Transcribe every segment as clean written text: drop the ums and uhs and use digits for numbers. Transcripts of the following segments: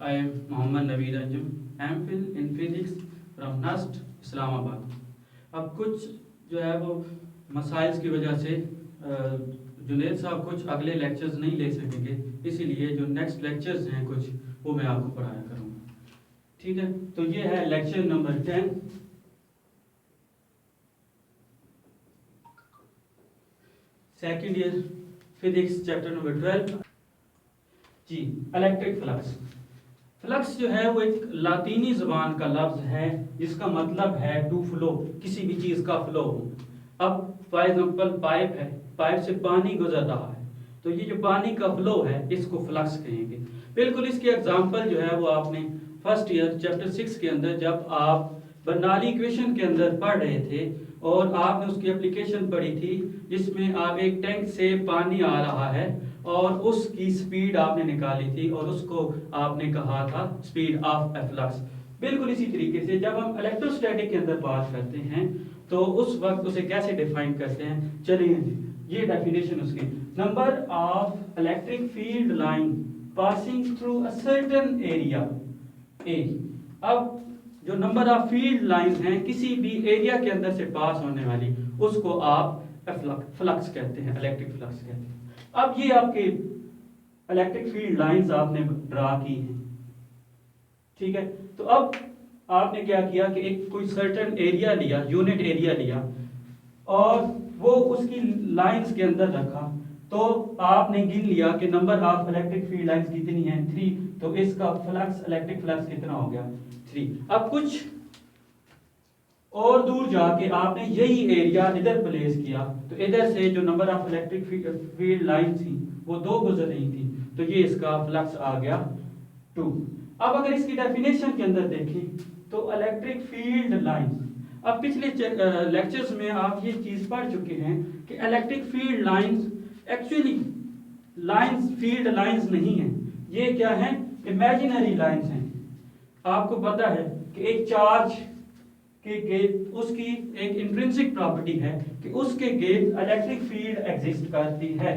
I am Mohammad Naveed Anjum, MPhil in physics from NUST Islamabad. अब कुछ जो है वो मसाइल्स की वजह से जुनेद साहब कुछ अगले लेक्चर्स नहीं ले सकेंगे, इसीलिए जो नेक्स्ट लेक्चर्स हैं कुछ वो मैं आपको पढ़ाया करूँगा। ठीक है, तो ये है lecture number 10। Second year physics chapter number 12 जी, इलेक्ट्रिक फ्लक्स। फ्लक्स जो है वो एक लातीनी ज़बान का लफ्ज़ है जिसका मतलब है टू फ्लो, किसी भी चीज़ का फ्लो हो। अब फॉर एग्जांपल पाइप है, पाइप से पानी गुजर रहा है, तो ये जो पानी का फ्लो है इसको फ्लक्स कहेंगे। बिल्कुल इसकी एग्जांपल जो है वो आपने फर्स्ट ईयर चैप्टर 6 के अंदर जब आप बर्नौली इक्वेशन के अंदर पढ़ रहे थे और आपने उसकी एप्लीकेशन पढ़ी थी, जिसमें आप एक टैंक से पानी आ रहा है और उसकी स्पीड आपने निकाली थी और उसको आपने कहा था स्पीड ऑफ ए फ्लक्स। बिल्कुल इसी तरीके से जब हम इलेक्ट्रोस्टैटिक के अंदर बात करते हैं तो उस वक्त उसे कैसे डिफाइन करते हैं, चलिए ये डेफिनेशन उसकी, number of electric field line passing through a certain area A. अब जो नंबर ऑफ फील्ड लाइंस हैं किसी भी एरिया के अंदर से पास होने वाली, उसको आप फ्लक्स कहते हैं, इलेक्ट्रिक फ्लक्स कहते हैं। अब ये आपके इलेक्ट्रिक फील्ड लाइंस आपने ड्रा की हैं, ठीक है। तो अब आपने क्या किया कि एक कोई सर्टेन एरिया लिया, यूनिट एरिया लिया और वो उसकी लाइंस के अंदर रखा, तो आपने गिन लिया कि number of electric field lines कितनी हैं, 3। तो इसका फ्लक्स, इलेक्ट्रिक फ्लक्स कितना हो गया, 3। अब कुछ और दूर जाके आपने यही एरिया इधर प्लेस किया, तो इधर से जो number of electric field line थी वो 2 गुजर रही थी, तो ये इसका फ्लक्स आ गया 2। अब अगर इसकी डेफिनेशन के अंदर देखें तो इलेक्ट्रिक फील्ड लाइंस, अब पिछले लेक्चर्स में आप ये चीज पढ़ चुके हैं कि electric field lines actually lines, field lines नहीं है, ये क्या है, इमेजिनरी लाइंस हैं। आपको पता है कि एक चार्ज के गेट, उसकी एक इंट्रिंसिक प्रॉपर्टी है कि उसके गेट इलेक्ट्रिक फील्ड एग्जिस्ट करती है।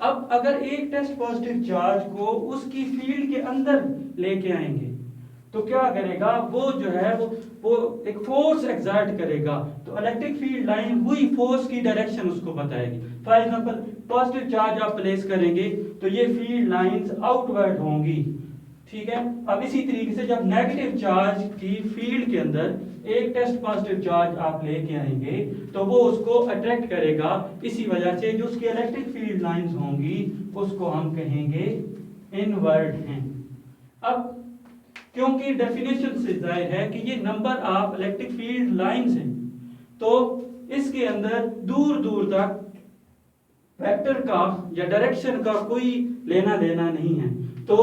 अब अगर एक टेस्ट पॉजिटिव चार्ज को उसकी फील्ड के अंदर लेके आएंगे तो क्या करेगा, वो जो है वो एक फोर्स एक्सर्ट करेगा, तो इलेक्ट्रिक फील्ड लाइन वही फोर्स की डायरेक्शन उसको बताएगी। फॉर एग्जांपल पॉजिटिव चार्ज आप प्लेस करेंगे तो ये फील्ड लाइंस आउटवर्ड होंगी, ठीक है। अब इसी तरीके से जब नेगेटिव चार्ज की फील्ड के अंदर एक टेस्ट पॉजिटिव चार्ज आप लेके आएंगे तो वो उसको अट्रैक्ट करेगा, इसी वजह से जो उसकी इलेक्ट्रिक फील्ड लाइंस होंगी उसको हम कहेंगे इनवर्ड हैं। अब क्योंकि डेफिनेशन से जाहिर है कि ये number of electric field lines हैं, तो इसके अंदर दूर दूर तक वेक्टर का या डायरेक्शन का कोई लेना देना नहीं है, तो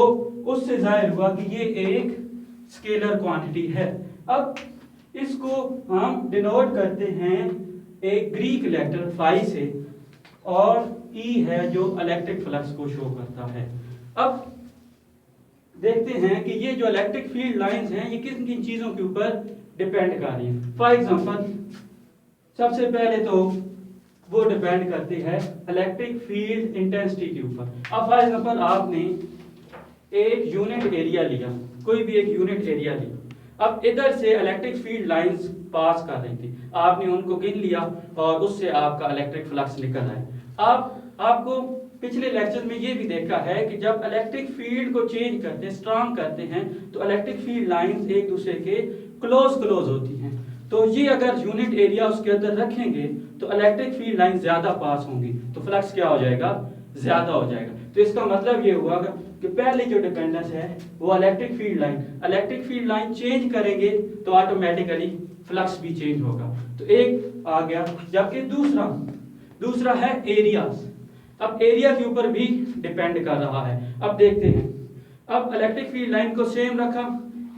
उससे जाहिर हुआ कि ये एक स्केलर क्वांटिटी है। अब इसको हम डिनोट करते हैं एक ग्रीक लेटर फाई से, और ई है जो इलेक्ट्रिक फ्लक्स को शो करता है। अब देखते हैं कि ये जो इलेक्ट्रिक फील्ड लाइंस हैं ये किन किन चीजों के ऊपर डिपेंड कर रही हैं। फॉर एग्जांपल सबसे पहले तो वो डिपेंड करती है इलेक्ट्रिक फील्ड इंटेंसिटी के ऊपर। अब फॉर एग्जांपल आपने एक यूनिट एरिया लिया, कोई भी एक यूनिट एरिया लिया, अब इधर से इलेक्ट्रिक फील्ड लाइंस पास कर रही थी, आपने उनको गिन लिया और उससे आपका इलेक्ट्रिक फ्लक्स निकल आए। अब आपको पिछले लेक्चर में ये भी देखा है कि जब इलेक्ट्रिक फील्ड को चेंज करते हैं, स्ट्रांग करते हैं, तो इलेक्ट्रिक फील्ड लाइंस एक दूसरे के क्लोज होती हैं। तो ये अगर यूनिट एरिया उसके अंदर रखेंगे तो इलेक्ट्रिक फील्ड लाइन ज्यादा पास होंगी, तो फ्लक्स क्या हो जाएगा, ज्यादा हो जाएगा। तो इसका मतलब ये हुआ कि पहले जो डिपेंडेंस है वो इलेक्ट्रिक फील्ड लाइन चेंज करेंगे तो ऑटोमेटिकली फ्लक्स भी चेंज होगा, तो एक आ गया। जबकि दूसरा है एरियाज। अब एरिया के ऊपर भी डिपेंड कर रहा है। अब देखते हैं, अब इलेक्ट्रिक फील्ड लाइन को सेम रखा,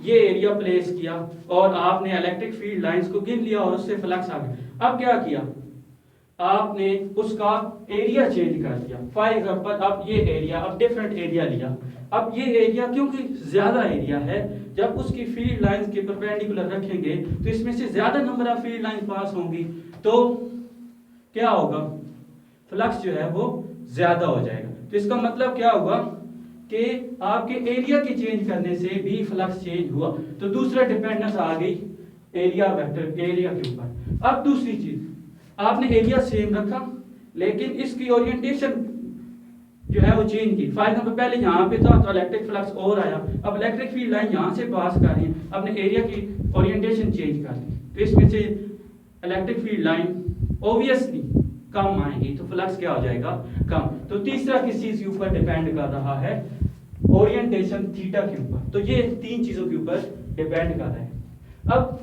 ये एरिया प्लेस किया और आपने इलेक्ट्रिक फील्ड लाइंस को गिन लिया और उससे फ्लक्स आ गया। अब क्या किया, आपने उसका एरिया चेंज कर दिया। फॉर एग्जांपल अब ये एरिया, अब डिफरेंट एरिया लिया, अब ये एरिया क्योंकि ज्यादा एरिया है, जब उसकी फील्ड लाइंस के परपेंडिकुलर रखेंगे तो इसमें से ज्यादा नंबर ऑफ फील्ड लाइन पास होंगी, तो क्या होगा, फ्लक्स जो है वो ज्यादा हो जाएगा। तो इसका मतलब क्या हुआ कि आपके एरिया के चेंज करने से भी फ्लक्स चेंज हुआ, तो दूसरा डिपेंडेंस आ गई एरिया वेक्टर एरिया के ऊपर। अब दूसरी चीज, आपने एरिया सेम रखा लेकिन इसकी ओरिएंटेशन जो है वो चेंज की। फॉर एग्जांपल पहले यहाँ पे था तो इलेक्ट्रिक फ्लक्स और आया, अब इलेक्ट्रिक फील्ड लाइन यहाँ से पास कर रही है, अपने एरिया की ओरिएंटेशन चेंज कर दी, तो इसमें से इलेक्ट्रिक फील्ड लाइन ऑब्वियसली कम आएगी, तो फ्लक्स क्या हो जाएगा, कम। तो तीसरा किस चीज के ऊपर डिपेंड कर रहा है, ओरिएंटेशन थीटा के ऊपर। तो ये तीन चीजों के ऊपर डिपेंड कर रहा है। अब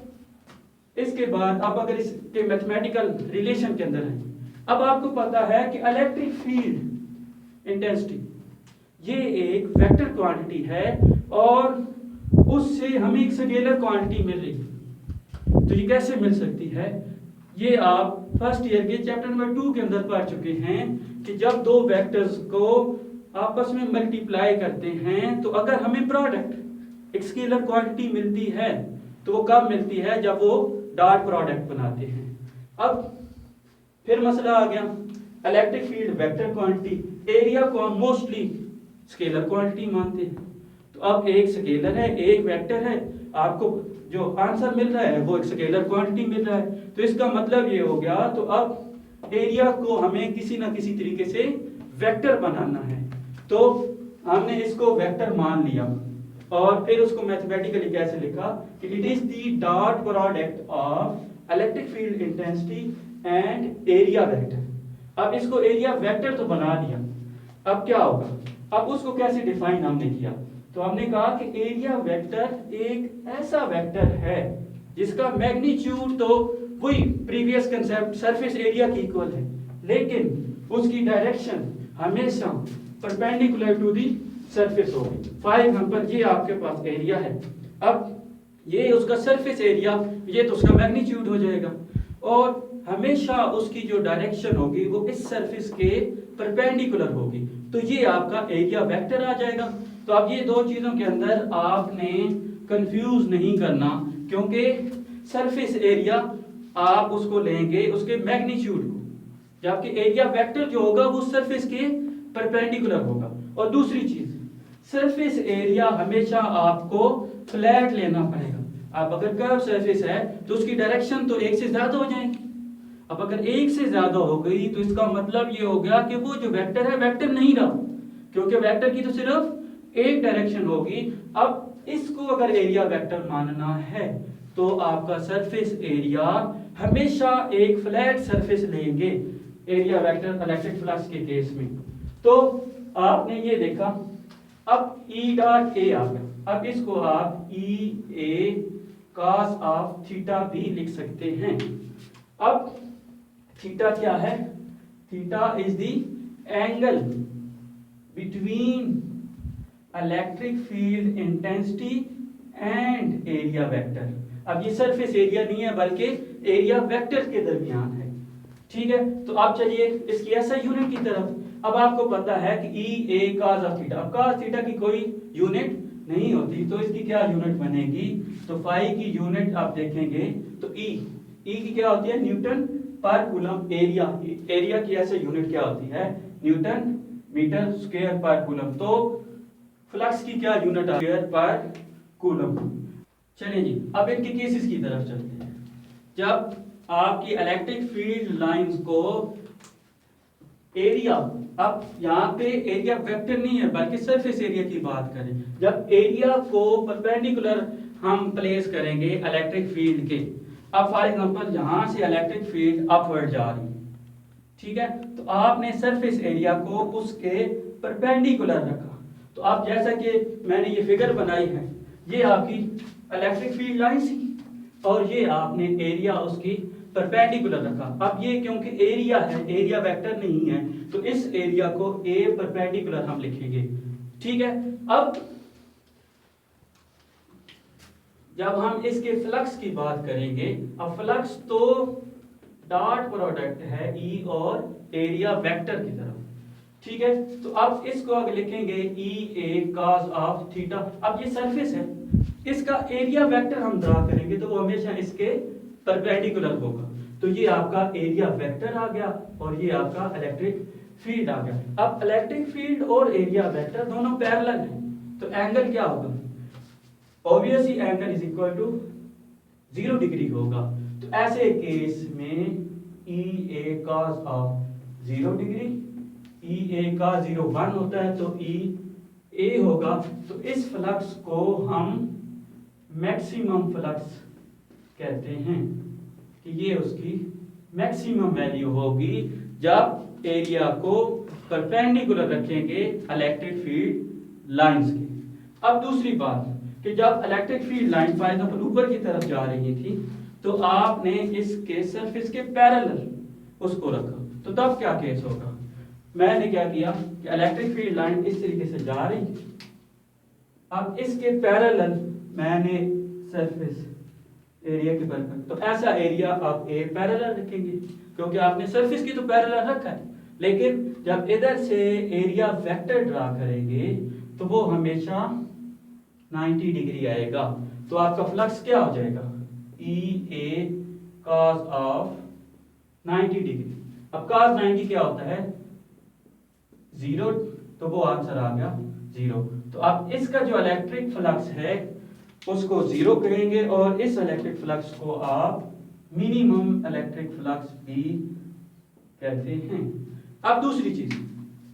इसके बाद आप अगर इसके मैथमेटिकल रिलेशन के अंदर है, अब आपको पता है कि इलेक्ट्रिक फील्ड इंटेंसिटी ये एक वेक्टर क्वांटिटी है और उससे हमें एक स्केलर क्वांटिटी मिल रही है। तो ये कैसे मिल सकती है, ये आप फर्स्ट ईयर के चैप्टर नंबर 2 के अंदर पढ़ चुके हैं कि जब दो वेक्टर्स को आपस में मल्टीप्लाई करते हैं तो अगर हमें प्रोडक्ट एक स्केलर क्वांटिटी मिलती है तो वो कब मिलती है, जब वो डॉट प्रोडक्ट बनाते हैं। अब फिर मसला आ गया, electric field vector quantity, area को हम मोस्टली स्केलर क्वांटिटी मानते हैं। तो अब एक स्केलर है एक वेक्टर है, आपको जो आंसर मिल रहा है वो एक स्केलर क्वांटिटी मिल रहा है, तो इसका मतलब ये हो गया, तो अब एरिया को हमें किसी ना किसी तरीके से वेक्टर बनाना है। तो हमने इसको वेक्टर मान लिया और फिर उसको मैथमेटिकली कैसे लिखा कि it is the dot product of electric field intensity and area vector. अब इसको एरिया वेक्टर तो बना दिया, अब क्या होगा, अब उसको कैसे डिफाइन हमने किया, तो हमने कहा कि एरिया वेक्टर एक ऐसा वेक्टर है जिसका मैग्नीट्यूड तो वही प्रीवियस कंसेप्ट सरफेस एरिया की इक्वल है, लेकिन उसकी डायरेक्शन हमेशा परपेंडिकुलर टू दी सरफेस होगी। फॉर एग्जांपल ये आपके पास एरिया है, अब ये उसका सरफेस एरिया, ये तो उसका मैग्नीट्यूड हो जाएगा और हमेशा उसकी जो डायरेक्शन होगी वो इस सरफेस के परपेंडिकुलर होगी, तो ये आपका एरिया वेक्टर आ जाएगा। तो अब ये दो चीजों के अंदर आपने कंफ्यूज नहीं करना, क्योंकि सरफेस एरिया आप उसको लेंगे उसके मैग्नीट्यूड को, जबकि एरिया वेक्टर जो होगा वो सरफेस के परपेंडिकुलर होगा। और दूसरी चीज, सरफेस एरिया हमेशा आपको फ्लैट लेना पड़ेगा। अब अगर कर्व सरफेस है तो उसकी डायरेक्शन तो एक से ज्यादा हो जाएगी, अब अगर एक से ज्यादा हो गई तो इसका मतलब ये हो गया कि वो जो वेक्टर है वेक्टर नहीं रहा, क्योंकि वेक्टर की तो सिर्फ एक डायरेक्शन होगी। अब इसको अगर एरिया वेक्टर मानना है तो आपका सरफेस एरिया हमेशा एक फ्लैट सरफेस लेंगे एरिया वेक्टर इलेक्ट्रिक फ्लक्स के केस में। तो आपने ये देखा, अब E डॉट A आ गया, अब इसको आप EA cos ऑफ थीटा भी लिख सकते हैं। अब थीटा क्या है, theta is the angle between electric field intensity and area vector. अब ये सरफेस एरिया नहीं है बल्कि एरिया वेक्टर के दरमियान है, ठीक है। तो आप चलिए इसकी ऐसा यूनिट की तरफ, अब आपको पता है कि ई ए cos ऑफ थीटा, अब cos थीटा की कोई यूनिट नहीं होती, तो इसकी क्या यूनिट बनेगी, तो फाई की यूनिट आप देखेंगे तो ई की क्या होती है, न्यूटन पर कूलम। एरिया की ऐसे यूनिट क्या होती है, न्यूटन मीटर स्क्वायर पर कूलम। तो फ्लक्स की क्या यूनिट स्क्वायर पर कूलम। चलिए जी, अब इनके केसेस की तरफ चलते हैं। जब आपकी इलेक्ट्रिक फील्ड लाइंस को एरिया, अब यहाँ पे एरिया वेक्टर नहीं है बल्कि सरफेस एरिया की बात करें, जब एरिया को परपेंडिकुलर हम प्लेस करेंगे इलेक्ट्रिक फील्ड के, अब फॉर एग्जांपल यहाँ से इलेक्ट्रिक फील्ड अपवर्ड जा रही है, ठीक है, तो आपने सरफेस एरिया को उसके परपेंडिकुलर रखा। तो आप जैसा कि मैंने ये फिगर बनाई है, ये आपकी इलेक्ट्रिक फील्ड लाइन थी और ये आपने एरिया उसकी परपेंडिकुलर रखा। अब ये क्योंकि एरिया है, एरिया वेक्टर नहीं है, तो इस एरिया को ए परपेंडिकुलर हम लिखेंगे, ठीक है। अब जब हम इसके फ्लक्स की बात करेंगे, अब फ्लक्स तो डॉट प्रोडक्ट है ई और एरिया वेक्टर की तरफ, ठीक है। तो अब इसको आगे लिखेंगे ई ए cos ऑफ थीटा। अब ये सरफेस है, इसका एरिया वेक्टर हम ड्रा करेंगे तो वो हमेशा इसके परपेंडिकुलर होगा, तो ये आपका एरिया वेक्टर आ गया और ये आपका इलेक्ट्रिक फील्ड आ गया। अब इलेक्ट्रिक फील्ड और एरिया वेक्टर दोनों पैरेलल हैं, तो एंगल क्या होगा? Obviously angle is equal to 0 degree होगा। तो ऐसे केस में E A cos of 0 degree, E A का 0 1 होता है तो ई ए होगा। तो इस फ्लक्स को हम मैक्सिमम फ्लक्स कहते हैं कि ये उसकी मैक्सिमम वैल्यू होगी जब एरिया को परपेंडिकुलर रखेंगे इलेक्ट्रिक फील्ड लाइंस के। अब दूसरी बात कि जब electric field line for example ऊपर की तरफ जा रही थी तो आपने इसके सरफेस के पैरेलल उसको रखा, तो तब क्या केस होगा? मैंने क्या किया कि इलेक्ट्रिक फील्ड लाइन इस तरीके से जा रही, अब इसके पैरेलल मैंने सरफेस एरिया के बराबर, तो ऐसा एरिया आप ए पैरेलल रखेंगे क्योंकि आपने सरफेस की तो पैरेलल रखा है। लेकिन जब इधर से एरिया वेक्टर ड्रा करेंगे तो वो हमेशा 90 डिग्री आएगा। तो आपका फ्लक्स क्या हो जाएगा? ई ए कॉस ऑफ 90 डिग्री। अब cos 90 क्या होता है? 0, तो वो आंसर आ गया 0। तो अब इसका जो इलेक्ट्रिक फ्लक्स है उसको 0 कहेंगे और इस इलेक्ट्रिक फ्लक्स को आप मिनिमम इलेक्ट्रिक फ्लक्स भी कहते हैं। अब दूसरी चीज,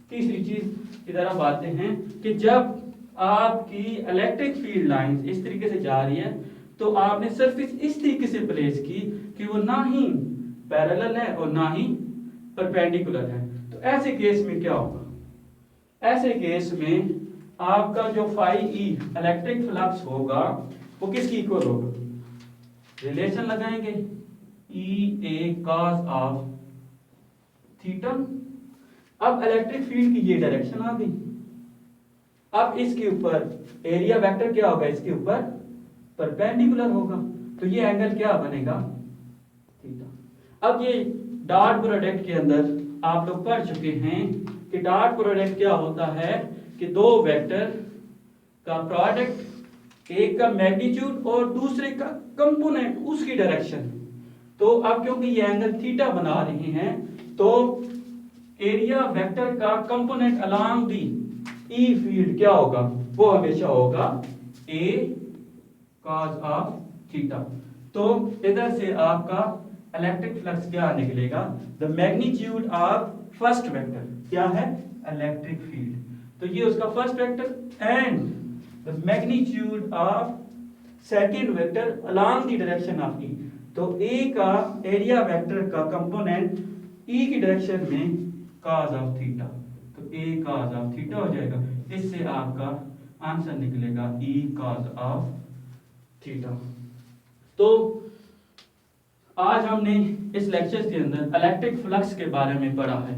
तीसरी चीज की तरफ आते हैं कि जब आपकी इलेक्ट्रिक फील्ड लाइन इस तरीके से जा रही है तो आपने सरफेस इस तरीके से प्लेस की कि वो ना ही पैरेलल है और ना ही परपेंडिकुलर है। तो ऐसे केस में क्या होगा? ऐसे केस में आपका जो फाई ई इलेक्ट्रिक फ्लक्स होगा वो किसकी इक्वल होगा? रिलेशन लगाएंगे ई ए कॉस ऑफ थीटा। अब इलेक्ट्रिक फील्ड की ये डायरेक्शन आ गई। अब इसके ऊपर एरिया वेक्टर क्या होगा? इसके ऊपर परपेंडिकुलर होगा, तो ये एंगल क्या बनेगा? थीटा। अब ये डॉट प्रोडक्ट के अंदर आप लोग पढ़ चुके हैं कि डॉट प्रोडक्ट क्या होता है कि दो वेक्टर का प्रोडक्ट, एक का मैग्नीट्यूड और दूसरे का कंपोनेंट उसकी डायरेक्शन। तो अब क्योंकि ये एंगल थीटा बना रहे हैं तो एरिया वेक्टर का component along the E field क्या होगा? वो हमेशा होगा ए कॉस ऑफ थीटा। तो इधर से आपका इलेक्ट्रिक फ्लक्स क्या निकलेगा? The magnitude of first vector क्या है? Electric field. तो ये उसका first vector and the magnitude of second vector along the direction of E. तो ए का एरिया वेक्टर का कंपोनेंट ई की डायरेक्शन में कॉस ऑफ थीटा, तो ए कॉस ऑफ थीटा हो जाएगा। इससे आपका आंसर निकलेगा ई कॉस ऑफ थीटा। तो आज हमने इस लेक्चर के अंदर इलेक्ट्रिक फ्लक्स के बारे में पढ़ा है,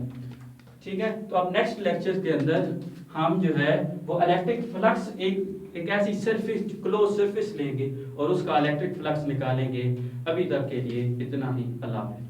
ठीक है। तो अब नेक्स्ट लेक्चर के अंदर हम जो है वो इलेक्ट्रिक फ्लक्स एक ऐसी सरफेस, क्लोज सरफेस लेंगे और उसका इलेक्ट्रिक फ्लक्स निकालेंगे। अभी तक के लिए इतना ही। अल्लाह हाफ़िज़।